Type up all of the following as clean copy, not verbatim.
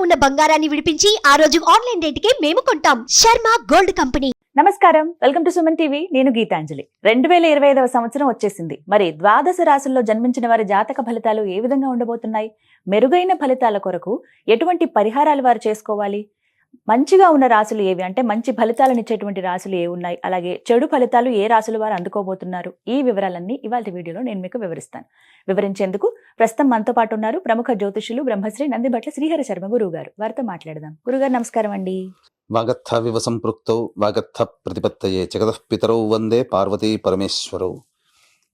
ఉన్న బంగారాన్ని విడిపించి ఆ రోజు ఆన్లైన్ రేటుకే మేము కొంటాం. Sharma gold company. నమస్కారం, వెల్కమ్ టు సుమన్ టీవీ. నేను గీతాంజలి. 2025వ సంవత్సరం వచ్చేసింది. మరి ద్వాదశ రాశుల్లో జన్మించిన వారి జాతక ఫలితాలు ఏ విధంగా ఉండబోతున్నాయి? మెరుగైన ఫలితాల కొరకు ఎటువంటి పరిహారాలు వారు చేసుకోవాలి? మంచిగా ఉన్న రాశులు ఏవి, అంటే మంచి ఫలితాలను ఇచ్చేటువంటి రాశులు ఏ ఉన్నాయి, అలాగే చెడు ఫలితాలు ఏ రాశులు వారు అందుకోబోతున్నారు, ఈ వివరాలన్నీ ఇవాళ వీడియోలో నేను మీకు వివరిస్తాను. వివరించేందుకు ప్రస్తుతం మనతో పాటు ఉన్నారు ప్రముఖ జ్యోతిషులు బ్రహ్మశ్రీ నందిబట్ల శ్రీహరి శర్మ గురువు గారు. వారితో మాట్లాడదాం. గురుగారు నమస్కారం అండి. వాగర్థ వివ సంపృక్తౌ వాగర్థ ప్రతిపత్తయే జగతః పితరౌ వందే పార్వతీ పరమేశ్వరౌ.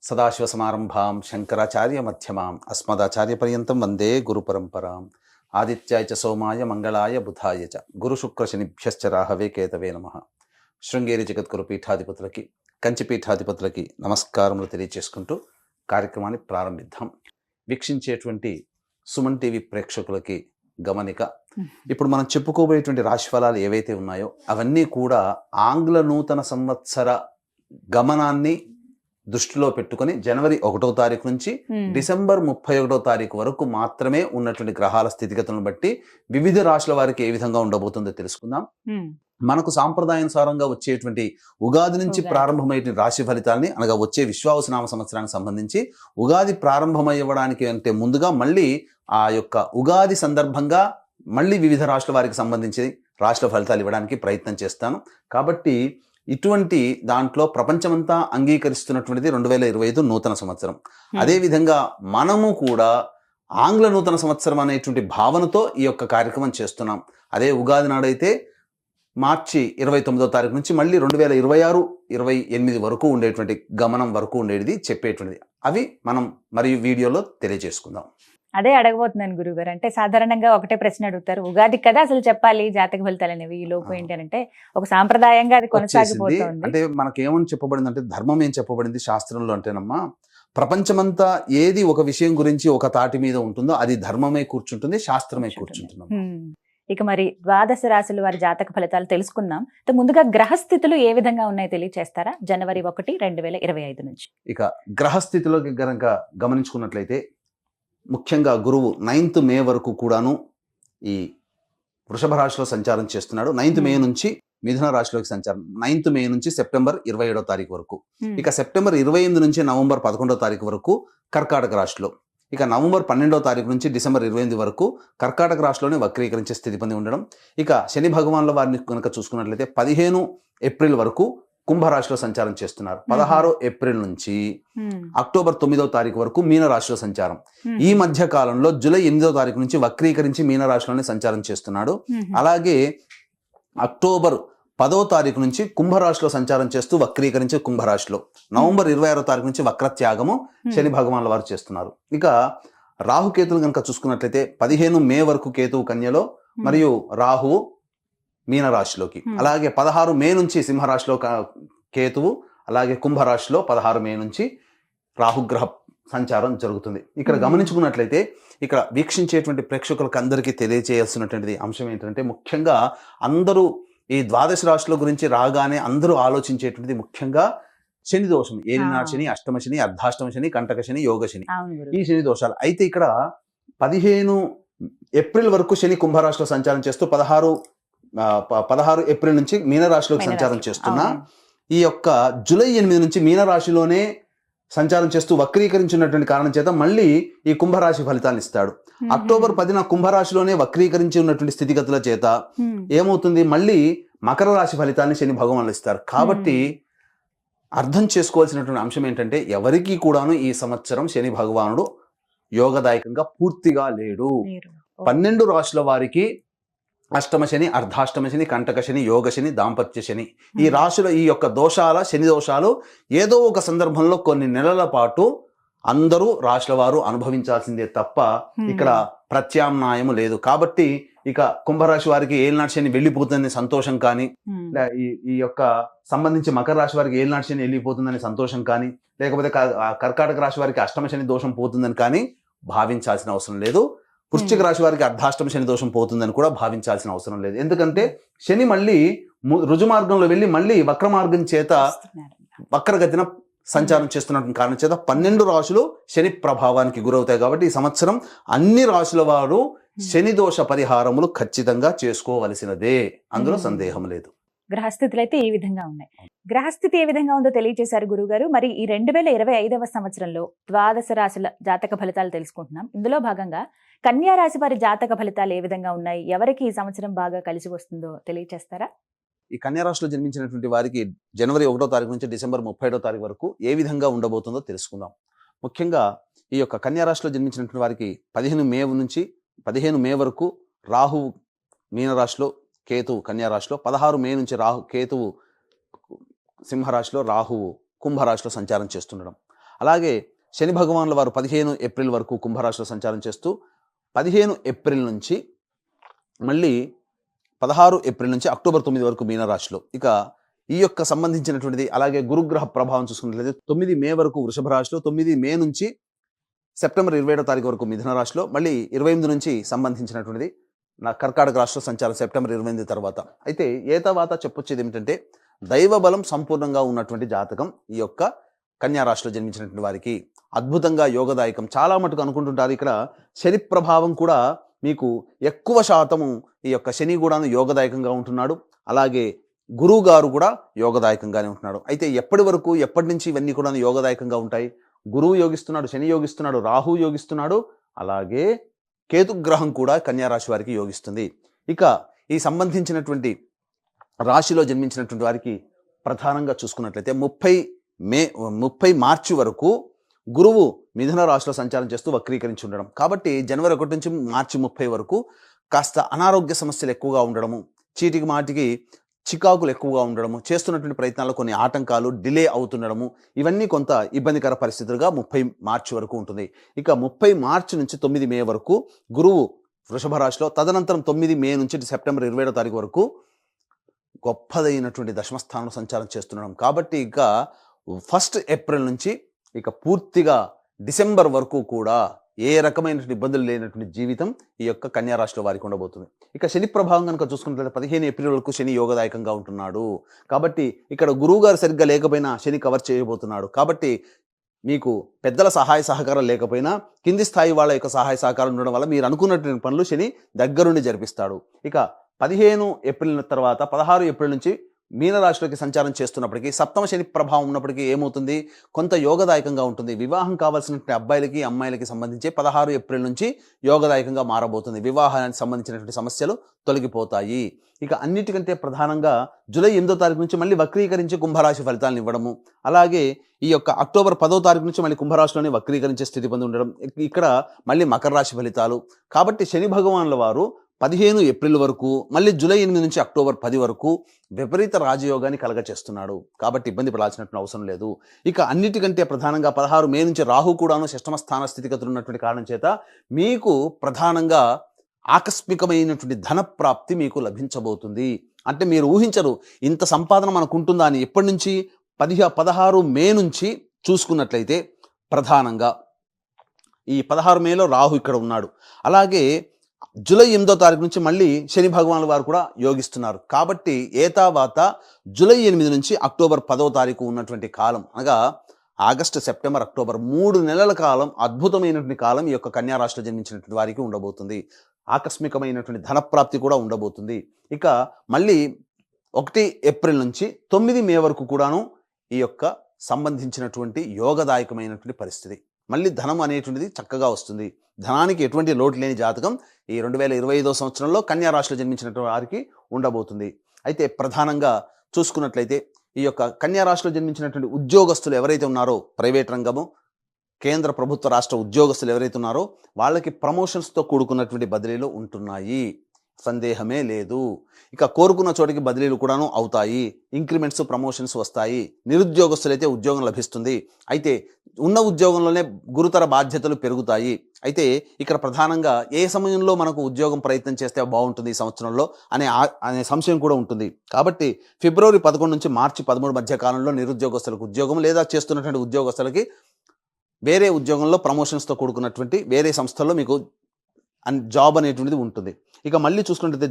సదాశివ సమారంభాం శంకరాచార్య మధ్యమాం అస్మదాచార్య పర్యంతం వందే గురు పరంపరాం. ఆదిత్యాయ చ సోమాయ మంగళాయ బుధాయ చ గురు శుక్ర శనిభ్యశ్చ రాహవే కేతవే నమః. శృంగేరి జగద్గురు పీఠాధిపతులకి, కంచి పీఠాధిపతులకి నమస్కారములు తెలియజేసుకుంటూ కార్యక్రమాన్ని ప్రారంభిద్దాం. వీక్షించేటువంటి సుమన్ టీవీ ప్రేక్షకులకి గమనిక, ఇప్పుడు మనం చెప్పుకోబోయేటువంటి రాశి ఫలాలు ఏవైతే ఉన్నాయో అవన్నీ కూడా ఆంగ్ల నూతన సంవత్సర గమనాన్ని దృష్టిలో పెట్టుకుని జనవరి 1వ తారీఖు నుంచి డిసెంబర్ 31వ తారీఖు వరకు మాత్రమే ఉన్నటువంటి గ్రహాల స్థితిగతులను బట్టి వివిధ రాశుల వారికి ఏ విధంగా ఉండబోతుందో తెలుసుకుందాం. మనకు సాంప్రదాయానుసారంగా వచ్చేటువంటి ఉగాది నుంచి ప్రారంభమయ్యే రాశి ఫలితాలని, అనగా వచ్చే విశ్వావసునామ సంవత్సరానికి సంబంధించి ఉగాది ప్రారంభమయ్యడానికి అంటే ముందుగా మళ్ళీ ఆ యొక్క ఉగాది సందర్భంగా మళ్ళీ వివిధ రాశుల వారికి సంబంధించి రాశుల ఫలితాలు ఇవ్వడానికి ప్రయత్నం చేస్తాను. కాబట్టి ఇటువంటి దాంట్లో ప్రపంచమంతా అంగీకరిస్తున్నటువంటిది 2025 నూతన సంవత్సరం. అదేవిధంగా మనము కూడా ఆంగ్ల నూతన సంవత్సరం అనేటువంటి భావనతో ఈ యొక్క కార్యక్రమం చేస్తున్నాం. అదే ఉగాది నాడైతే మార్చి 29వ తారీఖు నుంచి మళ్ళీ 2026-28 వరకు ఉండేటువంటి గమనం వరకు ఉండేది చెప్పేటువంటిది. అవి మనం మరియు వీడియోలో తెలియజేసుకుందాం. అదే అడగబోతున్నాను గురుగారు. అంటే సాధారణంగా ఒకటే ప్రశ్న అడుగుతారు, ఉగాది కదా అసలు చెప్పాలి జాతక ఫలితాలు అనేవి, ఈ లోపు ఏంటి అంటే ఒక సాంప్రదాయంగా అది కొనసాగిపోతుంది. అంటే మనకేమని చెప్పబడింది అంటే, ధర్మం ఏం చెప్పబడింది శాస్త్రంలో అంటేనమ్మా, ప్రపంచమంతా ఏది ఒక విషయం గురించి ఒక తాటి మీద ఉంటుందో అది ధర్మమే కూర్చుంటుంది, శాస్త్రమే కూర్చుంటున్నాం. ఇక మరి ద్వాదశ రాశుల వారి జాతక ఫలితాలు తెలుసుకుందాం. ముందుగా గ్రహస్థితులు ఏ విధంగా ఉన్నాయో తెలియచేస్తారా? జనవరి 1, 2025 నుంచి. ఇక గ్రహస్థితిలోకి గనక గమనించుకున్నట్లయితే ముఖ్యంగా గురువు 9th మే వరకు కూడాను ఈ వృషభ రాశిలో సంచారం చేస్తున్నాడు. 9th మే నుంచి మిథున రాశిలోకి సంచారం, 9th మే నుంచి సెప్టెంబర్ 27వ తారీఖు వరకు. ఇక సెప్టెంబర్ 28 నుంచి నవంబర్ 11వ తారీఖు వరకు కర్కాటక రాశిలో. ఇక నవంబర్ 12వ తారీఖు నుంచి డిసెంబర్ 28 వరకు కర్కాటక రాశిలోనే వక్రీకరించే స్థితి పొంది ఉండడం. ఇక శని భగవాన్ల వారిని కనుక చూసుకున్నట్లయితే 15 ఏప్రిల్ వరకు కుంభరాశిలో సంచారం చేస్తున్నారు. 16 ఏప్రిల్ నుంచి అక్టోబర్ 9వ తారీఖు వరకు మీనరాశిలో సంచారం. ఈ మధ్య కాలంలో జూలై 8వ తారీఖు నుంచి వక్రీకరించి మీనరాశిలోనే సంచారం చేస్తున్నాడు. అలాగే అక్టోబర్ 10వ తారీఖు నుంచి కుంభరాశిలో సంచారం చేస్తూ వక్రీకరించి కుంభరాశిలో, నవంబర్ 26వ తారీఖు నుంచి వక్రత్యాగము శని భగవాన్ల వారు చేస్తున్నారు. ఇక రాహుకేతులు కనుక చూసుకున్నట్లయితే 15 మే వరకు కేతువు కన్యలో మరియు రాహువు మీనరాశిలోకి, అలాగే 16 మే నుంచి సింహరాశిలో కేతువు, అలాగే కుంభరాశిలో 16 మే నుంచి రాహుగ్రహ సంచారం జరుగుతుంది. ఇక్కడ గమనించుకున్నట్లయితే ఇక్కడ వీక్షించేటువంటి ప్రేక్షకులకు అందరికీ తెలియజేయాల్సినటువంటి అంశం ఏంటంటే, ముఖ్యంగా అందరూ ఈ ద్వాదశ రాశుల గురించి రాగానే అందరూ ఆలోచించేటువంటిది ముఖ్యంగా శని దోషం, ఏలినాడు శని, అష్టమ శని, అర్ధాష్టమ శని, కంటక శని, యోగ శని, ఈ శని దోషాలు. అయితే ఇక్కడ 15 ఏప్రిల్ వరకు శని కుంభరాశిలో సంచారం చేస్తూ 16 ఏప్రిల్ నుంచి మీనరాశిలోకి సంచారం చేస్తున్నా, ఈ యొక్క జూలై 8 నుంచి మీనరాశిలోనే సంచారం చేస్తూ వక్రీకరించినటువంటి కారణం చేత మళ్ళీ ఈ కుంభరాశి ఫలితాన్ని ఇస్తాడు. అక్టోబర్ 10న కుంభరాశిలోనే వక్రీకరించి ఉన్నటువంటి స్థితిగతుల చేత ఏమవుతుంది, మళ్ళీ మకర రాశి ఫలితాన్ని శని భగవానులు ఇస్తారు. కాబట్టి అర్థం చేసుకోవాల్సినటువంటి అంశం ఏంటంటే, ఎవరికి కూడాను ఈ సంవత్సరం శని భగవానుడు యోగదాయకంగా పూర్తిగా లేడు. 12 రాశుల వారికి అష్టమ శని, అర్ధాష్టమ శని, కంటక శని, యోగ శని, దాంపత్య శని, ఈ రాశుల ఈ యొక్క దోషాల శని దోషాలు ఏదో ఒక సందర్భంలో కొన్ని నెలల పాటు అందరూ రాశుల వారు అనుభవించాల్సిందే తప్ప ఇక్కడ ప్రత్యామ్నాయము లేదు. కాబట్టి ఇక కుంభరాశి వారికి ఏలినాటి శని వెళ్ళిపోతుందని సంతోషం కానీ, ఈ యొక్క సంబంధించి మకర రాశి వారికి ఏలినాటి శని వెళ్ళిపోతుందని సంతోషం కానీ, లేకపోతే కర్కాటక రాశి వారికి అష్టమ శని దోషం పోతుందని కానీ భావించాల్సిన అవసరం లేదు. వృశ్చిక రాశి వారికి అర్ధాష్టమ శని దోషం పోతుందని కూడా భావించాల్సిన అవసరం లేదు. ఎందుకంటే శని మళ్ళీ రుజుమార్గంలో వెళ్ళి మళ్ళీ వక్ర మార్గం చేత వక్రగతిన సంచారం చేస్తున్నటువంటి కారణం చేత 12 రాశులు శని ప్రభావానికి గురవుతాయి. కాబట్టి ఈ సంవత్సరం అన్ని రాశుల వారు శని దోష పరిహారములు ఖచ్చితంగా చేసుకోవలసినదే, అందులో సందేహం లేదు. గ్రహస్థితులు అయితే ఈ విధంగా ఉన్నాయి. గ్రహస్థితి ఏ విధంగా ఉందో తెలియజేశారు గురుగారు. మరి ఈ 2025వ సంవత్సరంలో ద్వాదశ రాశుల జాతక ఫలితాలు తెలుసుకుంటున్నాం. ఇందులో భాగంగా కన్యా రాశి వారి జాతక ఫలితాలు ఏ విధంగా ఉన్నాయి, ఎవరికి ఈ సంవత్సరం బాగా కలిసి వస్తుందో తెలియజేస్తారా? ఈ కన్యా రాశిలో జన్మించినటువంటి వారికి జనవరి 1వ తారీఖు నుంచి డిసెంబర్ 31వ తారీఖు వరకు ఏ విధంగా ఉండబోతుందో తెలుసుకుందాం. ముఖ్యంగా ఈ యొక్క కన్యా రాశిలో జన్మించినటువంటి వారికి 15 మే వరకు రాహువు మీనరాశిలో, కేతువు కన్యా రాశిలో, 16 మే నుంచి కేతువు సింహరాశిలో, రాహువు కుంభరాశిలో సంచారం చేస్తుండడం. అలాగే శని భగవానుల వారు 15 ఏప్రిల్ వరకు కుంభరాశిలో సంచారం చేస్తూ 15 ఏప్రిల్ నుంచి మళ్ళీ 16 ఏప్రిల్ నుంచి అక్టోబర్ 9 వరకు మీనరాశిలో. ఇక ఈ యొక్క సంబంధించినటువంటిది అలాగే గురుగ్రహ ప్రభావం చూసుకున్నట్లయితే 9 మే వరకు వృషభ రాశిలో, 9 మే నుంచి సెప్టెంబర్ 27వ తారీఖు వరకు మిథున రాశిలో, మళ్ళీ 28 నుంచి సంబంధించినటువంటిది కర్కాటక రాశిలో సంచారం సెప్టెంబర్ 28 తర్వాత. అయితే తర్వాత చెప్పొచ్చేది ఏమిటంటే దైవ బలం సంపూర్ణంగా ఉన్నటువంటి జాతకం ఈ యొక్క కన్యా రాశిలో జన్మించినటువంటి వారికి అద్భుతంగా యోగదాయకం. చాలా మటుకు అనుకుంటుంటారు ఇక్కడ శని ప్రభావం కూడా మీకు ఎక్కువ శాతము ఈ యొక్క శని కూడాను యోగదాయకంగా ఉంటున్నాడు, అలాగే గురువు గారు కూడా యోగదాయకంగానే ఉంటున్నాడు. అయితే ఎప్పటి నుంచి ఇవన్నీ కూడా యోగదాయకంగా ఉంటాయి? గురువు యోగిస్తున్నాడు, శని యోగిస్తున్నాడు, రాహు యోగిస్తున్నాడు, అలాగే కేతుగ్రహం కూడా కన్యా రాశి వారికి యోగిస్తుంది. ఇక ఈ సంబంధించినటువంటి రాశిలో జన్మించినటువంటి వారికి ప్రధానంగా చూసుకున్నట్లయితే 30 మార్చి వరకు గురువు మిథున రాశిలో సంచారం చేస్తూ వక్రీకరించి ఉండడం. కాబట్టి జనవరి 1 నుంచి మార్చి 30 వరకు కాస్త అనారోగ్య సమస్యలు ఎక్కువగా ఉండడము, చీటికి మాటికి చికాకులు ఎక్కువగా ఉండడము, చేస్తున్నటువంటి ప్రయత్నాల్లో కొన్ని ఆటంకాలు డిలే అవుతుండడము, ఇవన్నీ కొంత ఇబ్బందికర పరిస్థితులుగా 30 మార్చి వరకు ఉంటుంది. ఇక 30 మార్చి నుంచి 9 మే వరకు గురువు వృషభ రాశిలో, తదనంతరం 9 మే నుంచి సెప్టెంబర్ 27వ తారీఖు వరకు గొప్పదైనటువంటి దశమస్థానంలో సంచారం చేస్తున్నాం. కాబట్టి ఇక 1 ఏప్రిల్ నుంచి ఇక పూర్తిగా డిసెంబర్ వరకు కూడా ఏ రకమైనటువంటి ఇబ్బందులు లేనటువంటి జీవితం ఈ యొక్క కన్యా రాశిలో వారికి ఉండబోతుంది. ఇక శని ప్రభావం కనుక చూసుకున్నట్లయితే 15 ఏప్రిల్ వరకు శని యోగదాయకంగా ఉంటున్నాడు. కాబట్టి ఇక్కడ గురువు గారు సరిగ్గా లేకపోయినా శని కవర్ చేయబోతున్నాడు. కాబట్టి మీకు పెద్దల సహాయ సహకారం లేకపోయినా కింది స్థాయి వాళ్ళ యొక్క సహాయ సహకారం ఉండడం వల్ల మీరు అనుకున్నటువంటి పనులు శని దగ్గరుండి జరిపిస్తాడు. ఇక 15 ఏప్రిల్ తర్వాత 16 ఏప్రిల్ నుంచి మీనరాశిలోకి సంచారం చేస్తున్నప్పటికీ సప్తమ శని ప్రభావం ఉన్నప్పటికీ ఏమవుతుంది? కొంత యోగదాయకంగా ఉంటుంది. వివాహం కావాల్సినటువంటి అబ్బాయిలకి అమ్మాయిలకి సంబంధించి 16 ఏప్రిల్ నుంచి యోగదాయకంగా మారబోతుంది. వివాహానికి సంబంధించినటువంటి సమస్యలు తొలగిపోతాయి. ఇక అన్నిటికంటే ప్రధానంగా జూలై 8వ తారీఖు నుంచి మళ్ళీ వక్రీకరించి కుంభరాశి ఫలితాలను ఇవ్వడము, అలాగే ఈ యొక్క అక్టోబర్ 10వ తారీఖు నుంచి మళ్ళీ కుంభరాశిలోనే వక్రీకరించే స్థితి పొంది ఉండడం, ఇక్కడ మళ్ళీ మకర రాశి ఫలితాలు. కాబట్టి శని భగవానుల వారు 15 ఏప్రిల్ వరకు, మళ్ళీ జూలై 8 నుంచి అక్టోబర్ 10 వరకు విపరీత రాజయోగాన్ని కలగచేస్తున్నాడు. కాబట్టి ఇబ్బంది పడాల్సినటువంటి అవసరం లేదు. ఇక అన్నిటికంటే ప్రధానంగా 16 మే నుంచి రాహు కూడాను షష్టమ స్థాన స్థితిగతులు ఉన్నటువంటి కారణం చేత మీకు ప్రధానంగా ఆకస్మికమైనటువంటి ధన ప్రాప్తి మీకు లభించబోతుంది. అంటే మీరు ఊహించరు ఇంత సంపాదన మనకు ఉంటుందా అని. ఎప్పటి నుంచి? 16 మే నుంచి చూసుకున్నట్లయితే ప్రధానంగా ఈ 16 మేలో రాహు ఇక్కడ ఉన్నాడు. అలాగే జూలై 8వ తారీఖు నుంచి మళ్ళీ శని భగవానుల వారు కూడా యోగిస్తున్నారు. కాబట్టి ఏతావాత జూలై 8 నుంచి అక్టోబర్ 10వ తారీఖు ఉన్నటువంటి కాలం, అనగా ఆగస్టు, సెప్టెంబర్, అక్టోబర్ 3 నెలల కాలం అద్భుతమైనటువంటి కాలం ఈ యొక్క కన్యా రాశిలో జన్మించినటువంటి వారికి ఉండబోతుంది. ఆకస్మికమైనటువంటి ధనప్రాప్తి కూడా ఉండబోతుంది. ఇక మళ్ళీ 1 ఏప్రిల్ నుంచి 9 మే వరకు కూడాను ఈ యొక్క సంబంధించినటువంటి యోగదాయకమైనటువంటి పరిస్థితి. మళ్ళీ ధనం అనేటువంటిది చక్కగా వస్తుంది. ధనానికి ఎటువంటి లోటు లేని జాతకం ఈ 2025వ సంవత్సరంలో కన్యా రాశిలో జన్మించినటువంటి వారికి ఉండబోతుంది. అయితే ప్రధానంగా చూసుకున్నట్లయితే ఈ యొక్క కన్యా రాశిలో జన్మించినటువంటి ఉద్యోగస్తులు ఎవరైతే ఉన్నారో, ప్రైవేట్ రంగము, కేంద్ర ప్రభుత్వ రాష్ట్ర ఉద్యోగస్తులు ఎవరైతే ఉన్నారో వాళ్ళకి ప్రమోషన్స్తో కూడుకున్నటువంటి బదిలీలు ఉంటున్నాయి, సందేహమే లేదు. ఇక కోరుకున్న చోటికి బదిలీలు కూడాను అవుతాయి, ఇంక్రిమెంట్స్, ప్రమోషన్స్ వస్తాయి. నిరుద్యోగస్తులైతే ఉద్యోగం లభిస్తుంది. అయితే ఉన్న ఉద్యోగంలోనే గురుతర బాధ్యతలు పెరుగుతాయి. అయితే ఇక్కడ ప్రధానంగా ఏ సమయంలో మనకు ఉద్యోగం ప్రయత్నం చేస్తే బాగుంటుంది ఈ సంవత్సరంలో అనే సంశయం కూడా ఉంటుంది. కాబట్టి ఫిబ్రవరి 11 నుంచి మార్చి 13 మధ్య కాలంలో నిరుద్యోగస్తులకు ఉద్యోగం, లేదా చేస్తున్నటువంటి ఉద్యోగస్తులకి వేరే ఉద్యోగంలో ప్రమోషన్స్తో కూడుకున్నటువంటి వేరే సంస్థల్లో మీకు జాబ్ అనేటువంటిది ఉంటుంది. ఇక మళ్ళీ చూసుకుంటే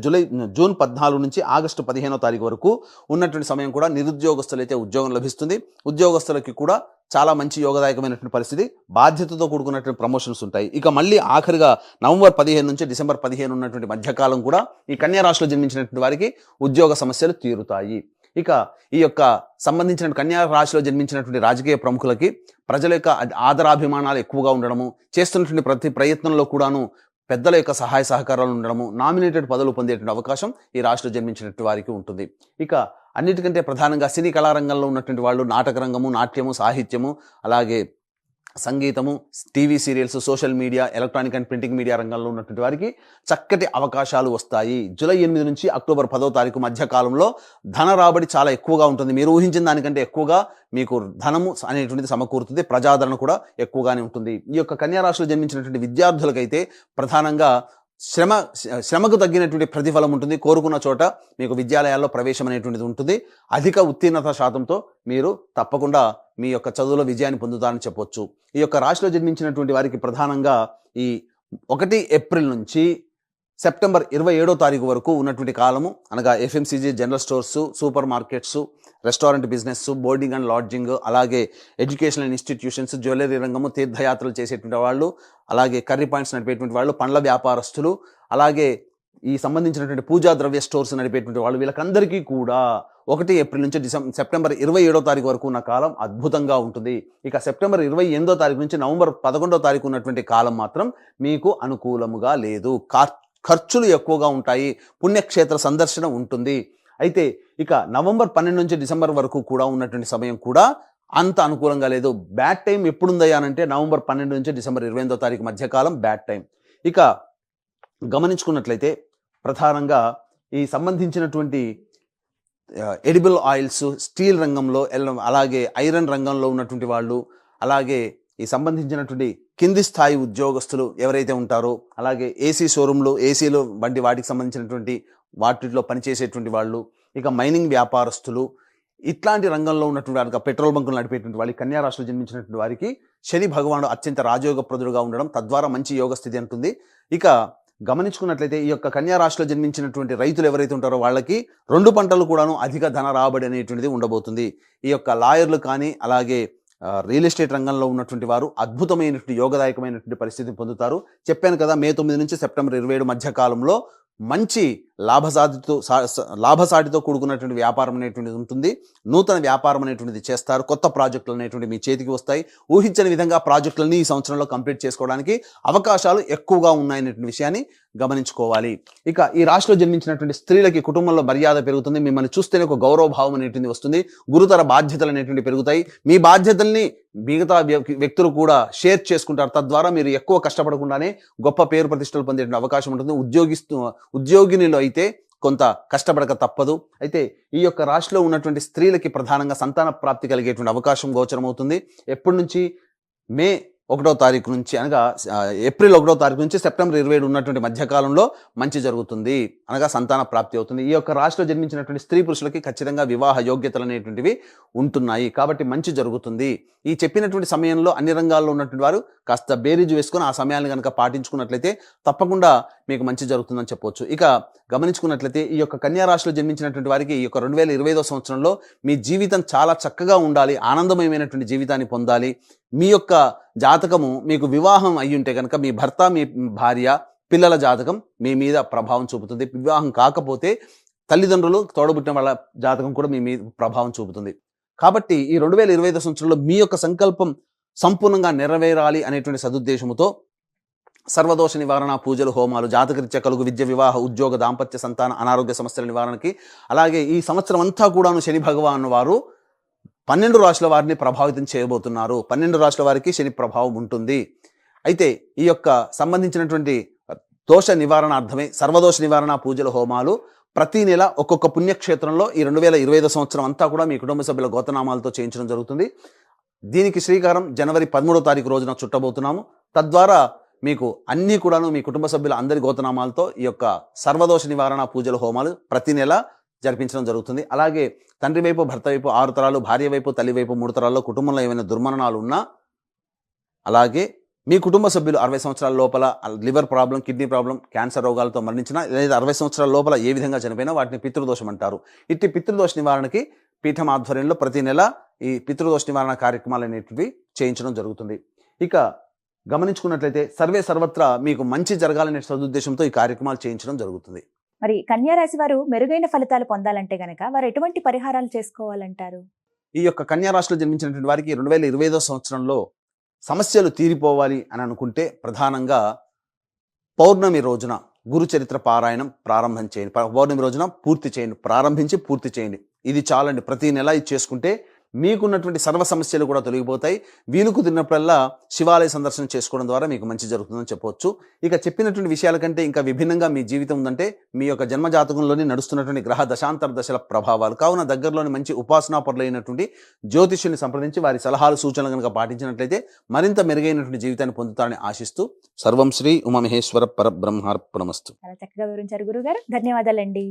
జూన్ 14 నుంచి ఆగస్టు 15వ తారీఖు వరకు ఉన్నటువంటి సమయం కూడా నిరుద్యోగస్తులైతే ఉద్యోగం లభిస్తుంది. ఉద్యోగస్తులకి కూడా చాలా మంచి యోగదాయకమైనటువంటి పరిస్థితి, బాధ్యతతో కూడుకున్నటువంటి ప్రమోషన్స్ ఉంటాయి. ఇక మళ్ళీ ఆఖరిగా నవంబర్ 15 నుంచి డిసెంబర్ 15 ఉన్నటువంటి మధ్యకాలం కూడా ఈ కన్యా రాశిలో జన్మించినటువంటి వారికి ఉద్యోగ సమస్యలు తీరుతాయి. ఇక ఈ యొక్క సంబంధించిన కన్యా రాశిలో జన్మించినటువంటి రాజకీయ ప్రముఖులకి ప్రజల యొక్క ఆదరాభిమానాలు ఎక్కువగా ఉండడము, చేస్తున్నటువంటి ప్రతి ప్రయత్నంలో కూడాను పెద్దల యొక్క సహాయ సహకారాలు ఉండడము, నామినేటెడ్ పదవులు పొందేటువంటి అవకాశం ఈ రాశిలో జన్మించినటువంటి వారికి ఉంటుంది. ఇక అన్నిటికంటే ప్రధానంగా సినీ కళారంగంలో ఉన్నటువంటి వాళ్ళు నాటక రంగము, నాట్యము, సాహిత్యము, అలాగే సంగీతము, TV serials, social media, electronic and printing media రంగంలో ఉన్నటువంటి వారికి చక్కటి అవకాశాలు వస్తాయి. జూలై 8 నుంచి అక్టోబర్ 10వ తారీఖు మధ్య కాలంలో ధన రాబడి చాలా ఎక్కువగా ఉంటుంది. మీరు ఊహించిన దానికంటే ఎక్కువగా మీకు ధనము అనేటువంటిది సమకూరుతుంది. ప్రజాదరణ కూడా ఎక్కువగానే ఉంటుంది. ఈ యొక్క కన్యా రాశిలో జన్మించినటువంటి విద్యార్థులకైతే ప్రధానంగా శ్రమకు తగ్గినటువంటి ప్రతిఫలం ఉంటుంది. కోరుకున్న చోట మీకు విద్యాలయాల్లో ప్రవేశం అనేటువంటిది ఉంటుంది. అధిక ఉత్తీర్ణత శాతంతో మీరు తప్పకుండా మీ యొక్క చదువులో విజయాన్ని పొందుతారని చెప్పొచ్చు. ఈ యొక్క రాశిలో జన్మించినటువంటి వారికి ప్రధానంగా ఈ 1 ఏప్రిల్ నుంచి సెప్టెంబర్ 27వ తారీఖు వరకు ఉన్నటువంటి కాలము, అనగా FMCG, general stores, super markets, restaurant business, boarding and lodging, అలాగే ఎడ్యుకేషనల్ ఇన్స్టిట్యూషన్స్, జ్యువెలరీ రంగము, తీర్థయాత్రలు చేసేటువంటి వాళ్ళు, అలాగే కర్రీ పాయింట్స్ నడిపేటువంటి వాళ్ళు, పండ్ల వ్యాపారస్తులు, అలాగే ఈ సంబంధించినటువంటి పూజా ద్రవ్య స్టోర్స్ నడిపేటువంటి వాళ్ళు, వీళ్ళకందరికీ కూడా 1 ఏప్రిల్ నుంచి సెప్టెంబర్ 27వ తారీఖు వరకు ఉన్న కాలం అద్భుతంగా ఉంటుంది. ఇక సెప్టెంబర్ 28వ తారీఖు నుంచి నవంబర్ 11వ తారీఖు ఉన్నటువంటి కాలం మాత్రం మీకు అనుకూలముగా లేదు. ఖర్చులు ఎక్కువగా ఉంటాయి. పుణ్యక్షేత్ర సందర్శన ఉంటుంది. అయితే ఇక నవంబర్ 12 నుంచి డిసెంబర్ వరకు కూడా ఉన్నటువంటి సమయం కూడా అంత అనుకూలంగా లేదు. బ్యాడ్ టైం ఎప్పుడుందయ్యా అంటే నవంబర్ 12 నుంచి డిసెంబర్ 28వ తారీఖు మధ్యకాలం బ్యాడ్ టైం. ఇక గమనించుకున్నట్లయితే ప్రధానంగా ఈ సంబంధించినటువంటి ఎడిబుల్ ఆయిల్స్, స్టీల్ రంగంలో, అలాగే ఐరన్ రంగంలో ఉన్నటువంటి వాళ్ళు, అలాగే ఈ సంబంధించినటువంటి కింది స్థాయి ఉద్యోగస్తులు ఎవరైతే ఉంటారో, అలాగే ఏసీ షోరూంలు, ఏసీలు వంటి వాటికి సంబంధించినటువంటి వాటిలో పనిచేసేటువంటి వాళ్ళు, ఇక మైనింగ్ వ్యాపారస్తులు, ఇట్లాంటి రంగంలో ఉన్నటువంటి వారికి, పెట్రోల్ బంకులు నడిపేటువంటి వాళ్ళకి, కన్యా రాశిలో జన్మించినటువంటి వారికి శని భగవానుడు అత్యంత రాజయోగప్రదుడుగా ఉండడం తద్వారా మంచి యోగ స్థితి ఉంటుంది. ఇక గమనించుకున్నట్లయితే ఈ యొక్క కన్యా రాశిలో జన్మించినటువంటి రైతులు ఎవరైతే ఉంటారో వాళ్ళకి 2 పంటలు కూడాను అధిక ధన రాబడి అనేటువంటిది ఉండబోతుంది. ఈ యొక్క లాయర్లు కానీ, అలాగే రియల్ ఎస్టేట్ రంగంలో ఉన్నటువంటి వారు అద్భుతమైనటువంటి యోగదాయకమైనటువంటి పరిస్థితిని పొందుతారు. చెప్పాను కదా, మే 9 నుంచి సెప్టెంబర్ 27 మధ్య కాలంలో మంచి లాభసాటితో కూడుకున్నటువంటి వ్యాపారం అనేటువంటిది ఉంటుంది. నూతన వ్యాపారం అనేటువంటిది చేస్తారు. కొత్త ప్రాజెక్టులు అనేటువంటి మీ చేతికి వస్తాయి. ఊహించని విధంగా ప్రాజెక్టులని ఈ సంవత్సరంలో కంప్లీట్ చేసుకోవడానికి అవకాశాలు ఎక్కువగా ఉన్నాయనేటువంటి విషయాన్ని గమనించుకోవాలి. ఇక ఈ రాశిలో జన్మించినటువంటి స్త్రీలకి కుటుంబంలో మర్యాద పెరుగుతుంది. మిమ్మల్ని చూస్తేనే ఒక గౌరవభావం అనేటువంటి వస్తుంది. గురుతర బాధ్యతలు అనేటువంటి పెరుగుతాయి. మీ బాధ్యతల్ని మిగతా వ్యక్తులు కూడా షేర్ చేసుకుంటారు. తద్వారా మీరు ఎక్కువ కష్టపడకుండానే గొప్ప పేరు ప్రతిష్టలు పొందే అవకాశం ఉంటుంది. ఉద్యోగినిలో అయితే కొంత కష్టపడక తప్పదు. అయితే ఈ యొక్క రాశిలో ఉన్నటువంటి స్త్రీలకి ప్రధానంగా సంతాన ప్రాప్తి కలిగేటువంటి అవకాశం గోచరమవుతుంది. ఎప్పటి నుంచి? మే 1వ తారీఖు నుంచి, అనగా ఏప్రిల్ 1వ తారీఖు నుంచి సెప్టెంబర్ 27 ఉన్నటువంటి మధ్యకాలంలో మంచి జరుగుతుంది, అనగా సంతాన ప్రాప్తి అవుతుంది. ఈ యొక్క రాశిలో జన్మించినటువంటి స్త్రీ పురుషులకి ఖచ్చితంగా వివాహ యోగ్యతలు అనేటువంటివి ఉంటున్నాయి. కాబట్టి మంచి జరుగుతుంది. ఈ చెప్పినటువంటి సమయంలో అన్ని రంగాల్లో ఉన్నటువంటి వారు కాస్త బేరీజు వేసుకొని ఆ సమయాన్ని కనుక పాటించుకున్నట్లయితే తప్పకుండా మీకు మంచి జరుగుతుందని చెప్పవచ్చు. ఇక గమనించుకున్నట్లయితే ఈ యొక్క కన్యా రాశిలో జన్మించినటువంటి వారికి ఈ యొక్క 2025వ సంవత్సరంలో మీ జీవితం చాలా చక్కగా ఉండాలి, ఆనందమయమైనటువంటి జీవితాన్ని పొందాలి. మీ యొక్క జాతకము మీకు వివాహం అయ్యి ఉంటే కనుక మీ భర్త, మీ భార్య, పిల్లల జాతకం మీ మీద ప్రభావం చూపుతుంది. వివాహం కాకపోతే తల్లిదండ్రులు, తోడబుట్టిన వాళ్ళ జాతకం కూడా మీ మీద ప్రభావం చూపుతుంది. కాబట్టి ఈ 2025 సంవత్సరంలో మీ యొక్క సంకల్పం సంపూర్ణంగా నెరవేరాలి అనేటువంటి సదుద్దేశముతో సర్వదోష నివారణ పూజలు, హోమాలు, జాతకరీత్యా కలుగు విద్య, వివాహ, ఉద్యోగ, దాంపత్య, సంతాన, అనారోగ్య సమస్యల నివారణకి, అలాగే ఈ సంవత్సరం అంతా కూడాను శని భగవాను వారు 12 రాశుల వారిని ప్రభావితం చేయబోతున్నారు. 12 రాశుల వారికి శని ప్రభావం ఉంటుంది. అయితే ఈ యొక్క సంబంధించినటువంటి దోష నివారణార్థమే సర్వదోష నివారణ పూజల, హోమాలు ప్రతి నెల ఒక్కొక్క పుణ్యక్షేత్రంలో ఈ 2025 సంవత్సరం అంతా కూడా మీ కుటుంబ సభ్యుల గోతనామాలతో చేయించడం జరుగుతుంది. దీనికి శ్రీకారం జనవరి 13వ తారీఖు రోజున చుట్టబోతున్నాము. తద్వారా మీకు అన్నీ కూడాను మీ కుటుంబ సభ్యుల అందరి గోతనామాలతో ఈ యొక్క సర్వదోష నివారణ పూజల, హోమాలు ప్రతి నెల జరిపించడం జరుగుతుంది. అలాగే తండ్రి వైపు, భర్త వైపు 6 తరాలు, భార్య వైపు, తల్లి వైపు 3 తరాల్లో కుటుంబంలో ఏమైనా దుర్మరణాలు ఉన్నా, అలాగే మీ కుటుంబ సభ్యులు 60 సంవత్సరాల లోపల liver problem, kidney problem, cancer రోగాలతో మరణించిన లేదా 60 సంవత్సరాల లోపల ఏ విధంగా చనిపోయినా వాటిని పితృదోషం అంటారు. ఇట్టి పితృదోష నివారణకి పీఠం ఆధ్వర్యంలో ప్రతి నెల ఈ పితృదోష నివారణ కార్యక్రమాలు అనేటివి చేయించడం జరుగుతుంది. ఇక గమనించుకున్నట్లయితే సర్వే సర్వత్రా మీకు మంచి జరగాలనే సదుద్దేశంతో ఈ కార్యక్రమాలు చేయించడం జరుగుతుంది. మరి కన్యా రాశి వారు మెరుగైన ఫలితాలు పొందాలంటే గనక వారు ఎటువంటి పరిహారాలు చేసుకోవాలంటారు? ఈ యొక్క కన్యా రాశిలో జన్మించినటువంటి వారికి 2025 సంవత్సరంలో సమస్యలు తీరిపోవాలి అని అనుకుంటే ప్రధానంగా పౌర్ణమి రోజున గురు చరిత్ర పారాయణం ప్రారంభం చేయండి. పౌర్ణమి రోజున పూర్తి చేయండి, ప్రారంభించి పూర్తి చేయండి. ఇది చాలండి. ప్రతి నెల ఇది చేసుకుంటే మీకున్నటువంటి సర్వ సమస్యలు కూడా తొలగిపోతాయి. వీలు కుదిరినప్పుడల్లా శివాలయ సందర్శనం చేసుకోవడం ద్వారా మీకు మంచి జరుగుతుందని చెప్పవచ్చు. ఇక చెప్పినటువంటి విషయాల కంటే ఇంకా విభిన్నంగా మీ జీవితం ఉందంటే మీ యొక్క జన్మజాతకంలోని నడుస్తున్నటువంటి గ్రహ దశాంతర దశల ప్రభావాలు. కావున దగ్గరలోని మంచి ఉపాసనాపరులైనటువంటి జ్యోతిష్యుని సంప్రదించి వారి సలహాలు సూచనలు కనుక పాటించినట్లయితే మరింత మెరుగైనటువంటి జీవితాన్ని పొందుతారని ఆశిస్తూ సర్వం శ్రీ ఉమామహేశ్వర పరబ్రహ్మార్పణమస్తు. చాలా చక్కగా వివరించారు గురుగారు. ధన్యవాదాలండి.